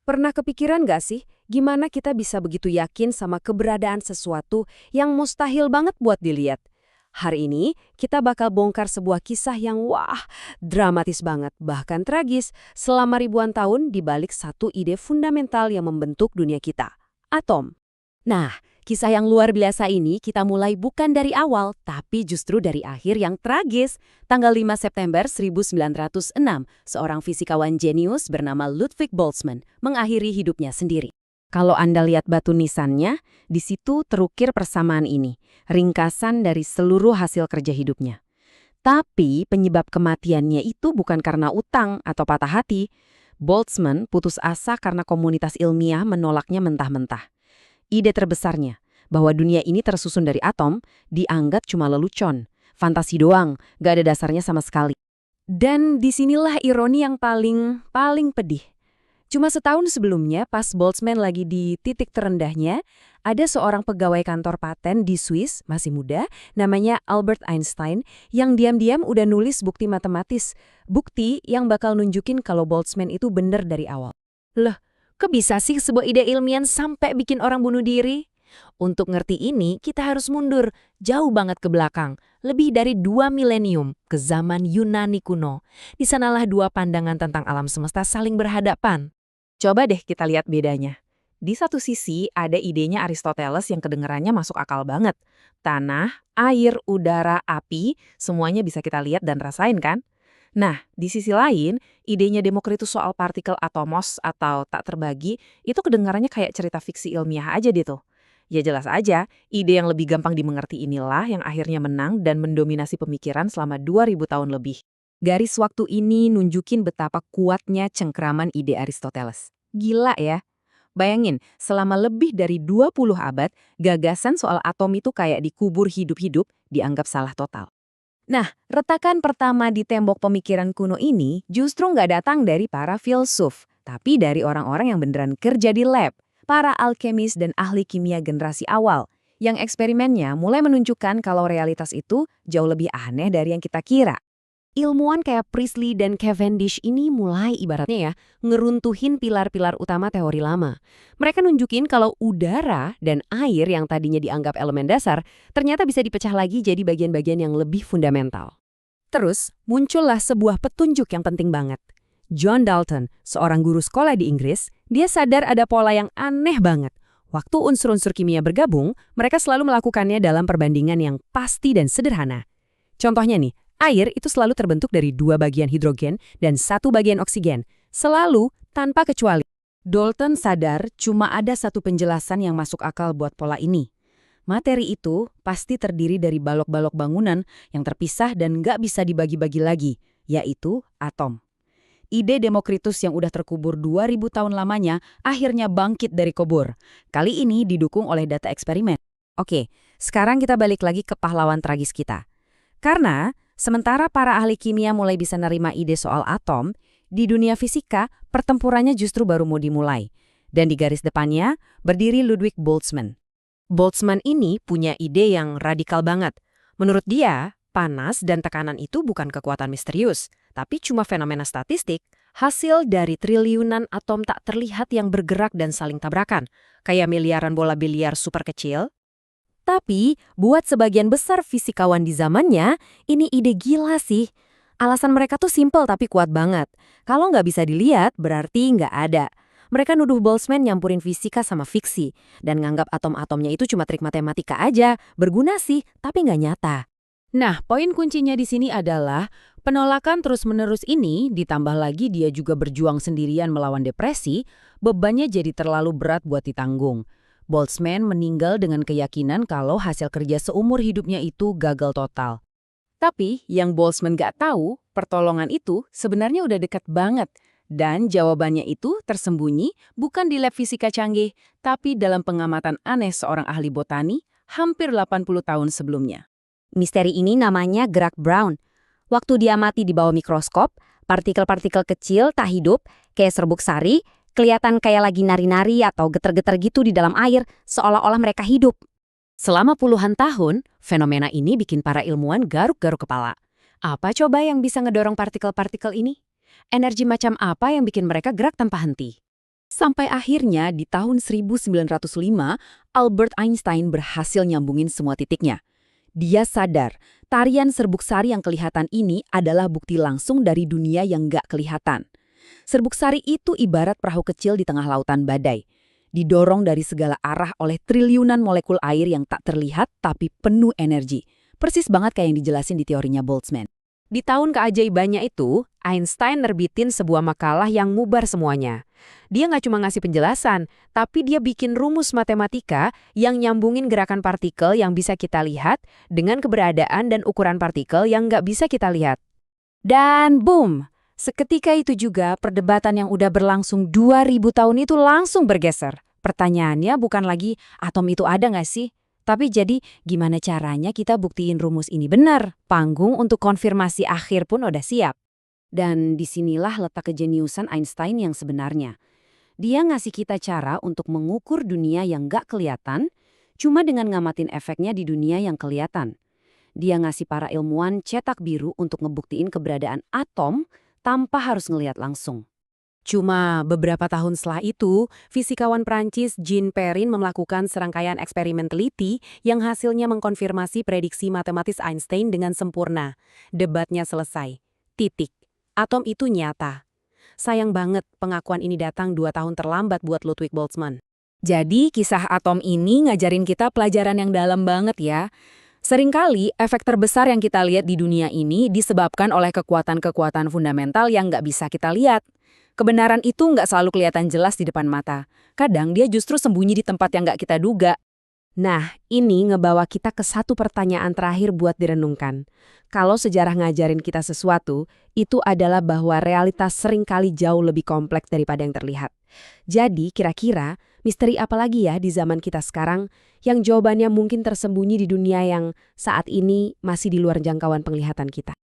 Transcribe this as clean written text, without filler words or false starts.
Pernah kepikiran nggak sih, gimana kita bisa begitu yakin sama keberadaan sesuatu yang mustahil banget buat dilihat? Hari ini, kita bakal bongkar sebuah kisah yang dramatis banget, bahkan tragis, selama ribuan tahun di balik satu ide fundamental yang membentuk dunia kita, atom. Nah, kisah yang luar biasa ini kita mulai bukan dari awal, tapi justru dari akhir yang tragis. Tanggal 5 September 1906, seorang fisikawan jenius bernama Ludwig Boltzmann mengakhiri hidupnya sendiri. Kalau Anda lihat batu nisannya, di situ terukir persamaan ini, ringkasan dari seluruh hasil kerja hidupnya. Tapi penyebab kematiannya itu bukan karena utang atau patah hati. Boltzmann putus asa karena komunitas ilmiah menolaknya mentah-mentah. Ide terbesarnya, bahwa dunia ini tersusun dari atom, dianggap cuma lelucon, fantasi doang, gak ada dasarnya sama sekali. Dan disinilah ironi yang paling pedih. Cuma setahun sebelumnya, pas Boltzmann lagi di titik terendahnya, ada seorang pegawai kantor paten di Swiss, masih muda, namanya Albert Einstein, yang diam-diam udah nulis bukti matematis. Bukti yang bakal nunjukin kalau Boltzmann itu bener dari awal. Loh, kok bisa sih sebuah ide ilmiah sampai bikin orang bunuh diri? Untuk ngerti ini, kita harus mundur jauh banget ke belakang, lebih dari 2 milenium ke zaman Yunani kuno. Di sanalah dua pandangan tentang alam semesta saling berhadapan. Coba deh kita lihat bedanya. Di satu sisi ada idenya Aristoteles yang kedengarannya masuk akal banget. Tanah, air, udara, api, semuanya bisa kita lihat dan rasain kan? Nah, di sisi lain, idenya Demokritus soal partikel atomos atau tak terbagi, itu kedengarannya kayak cerita fiksi ilmiah aja deh tuh. Ya jelas aja, ide yang lebih gampang dimengerti inilah yang akhirnya menang dan mendominasi pemikiran selama 2000 tahun lebih. Garis waktu ini nunjukin betapa kuatnya cengkraman ide Aristoteles. Gila ya? Bayangin, selama lebih dari 20 abad, gagasan soal atom itu kayak dikubur hidup-hidup, dianggap salah total. Nah, retakan pertama di tembok pemikiran kuno ini justru nggak datang dari para filsuf, tapi dari orang-orang yang beneran kerja di lab, para alkemis dan ahli kimia generasi awal, yang eksperimennya mulai menunjukkan kalau realitas itu jauh lebih aneh dari yang kita kira. Ilmuwan kayak Priestley dan Cavendish ini mulai ibaratnya ngeruntuhin pilar-pilar utama teori lama. Mereka nunjukin kalau udara dan air yang tadinya dianggap elemen dasar, ternyata bisa dipecah lagi jadi bagian-bagian yang lebih fundamental. Terus, muncullah sebuah petunjuk yang penting banget. John Dalton, seorang guru sekolah di Inggris, dia sadar ada pola yang aneh banget. Waktu unsur-unsur kimia bergabung, mereka selalu melakukannya dalam perbandingan yang pasti dan sederhana. Contohnya nih, air itu selalu terbentuk dari 2 bagian hidrogen dan 1 bagian oksigen, selalu tanpa kecuali. Dalton sadar cuma ada satu penjelasan yang masuk akal buat pola ini. Materi itu pasti terdiri dari balok-balok bangunan yang terpisah dan nggak bisa dibagi-bagi lagi, yaitu atom. Ide Demokritus yang udah terkubur 2000 tahun lamanya akhirnya bangkit dari kubur. Kali ini didukung oleh data eksperimen. Oke, sekarang kita balik lagi ke pahlawan tragis kita. Karena sementara para ahli kimia mulai bisa nerima ide soal atom, di dunia fisika pertempurannya justru baru mau dimulai. Dan di garis depannya berdiri Ludwig Boltzmann. Boltzmann ini punya ide yang radikal banget. Menurut dia, panas dan tekanan itu bukan kekuatan misterius, tapi cuma fenomena statistik, hasil dari triliunan atom tak terlihat yang bergerak dan saling tabrakan, kayak miliaran bola biliar super kecil. Tapi, buat sebagian besar fisikawan di zamannya, ini ide gila sih. Alasan mereka tuh simpel tapi kuat banget. Kalau nggak bisa dilihat, berarti nggak ada. Mereka nuduh Boltzmann nyampurin fisika sama fiksi, dan nganggap atom-atomnya itu cuma trik matematika aja, berguna sih, tapi nggak nyata. Nah, poin kuncinya di sini adalah, penolakan terus-menerus ini, ditambah lagi dia juga berjuang sendirian melawan depresi, bebannya jadi terlalu berat buat ditanggung. Boltzmann meninggal dengan keyakinan kalau hasil kerja seumur hidupnya itu gagal total. Tapi yang Boltzmann gak tahu, pertolongan itu sebenarnya udah dekat banget. Dan jawabannya itu tersembunyi bukan di lab fisika canggih, tapi dalam pengamatan aneh seorang ahli botani hampir 80 tahun sebelumnya. Misteri ini namanya gerak Brown. Waktu dia mati di bawah mikroskop, partikel-partikel kecil tak hidup, kayak serbuk sari, kelihatan kayak lagi nari-nari atau geter-geter gitu di dalam air, seolah-olah mereka hidup. Selama puluhan tahun, fenomena ini bikin para ilmuwan garuk-garuk kepala. Apa coba yang bisa ngedorong partikel-partikel ini? Energi macam apa yang bikin mereka gerak tanpa henti? Sampai akhirnya di tahun 1905, Albert Einstein berhasil nyambungin semua titiknya. Dia sadar, tarian serbuk sari yang kelihatan ini adalah bukti langsung dari dunia yang nggak kelihatan. Serbuk sari itu ibarat perahu kecil di tengah lautan badai. Didorong dari segala arah oleh triliunan molekul air yang tak terlihat tapi penuh energi. Persis banget kayak yang dijelasin di teorinya Boltzmann. Di tahun keajaibannya itu, Einstein nerbitin sebuah makalah yang ngubar semuanya. Dia nggak cuma ngasih penjelasan, tapi dia bikin rumus matematika yang nyambungin gerakan partikel yang bisa kita lihat dengan keberadaan dan ukuran partikel yang nggak bisa kita lihat. Dan boom! Seketika itu juga perdebatan yang udah berlangsung 2000 tahun itu langsung bergeser. Pertanyaannya bukan lagi atom itu ada nggak sih? Tapi jadi gimana caranya kita buktiin rumus ini benar? Panggung untuk konfirmasi akhir pun udah siap. Dan disinilah letak kejeniusan Einstein yang sebenarnya. Dia ngasih kita cara untuk mengukur dunia yang nggak kelihatan, cuma dengan ngamatin efeknya di dunia yang kelihatan. Dia ngasih para ilmuwan cetak biru untuk ngebuktiin keberadaan atom tanpa harus ngelihat langsung. Cuma beberapa tahun setelah itu, fisikawan Prancis Jean Perrin melakukan serangkaian eksperimen teliti yang hasilnya mengkonfirmasi prediksi matematis Einstein dengan sempurna. Debatnya selesai. Titik. Atom itu nyata. Sayang banget pengakuan ini datang 2 tahun terlambat buat Ludwig Boltzmann. Jadi kisah atom ini ngajarin kita pelajaran yang dalam banget ya. Seringkali efek terbesar yang kita lihat di dunia ini disebabkan oleh kekuatan-kekuatan fundamental yang nggak bisa kita lihat. Kebenaran itu nggak selalu kelihatan jelas di depan mata. Kadang dia justru sembunyi di tempat yang nggak kita duga. Nah, ini ngebawa kita ke satu pertanyaan terakhir buat direnungkan. Kalau sejarah ngajarin kita sesuatu, itu adalah bahwa realitas seringkali jauh lebih kompleks daripada yang terlihat. Jadi, kira-kira misteri apa lagi ya di zaman kita sekarang yang jawabannya mungkin tersembunyi di dunia yang saat ini masih di luar jangkauan penglihatan kita?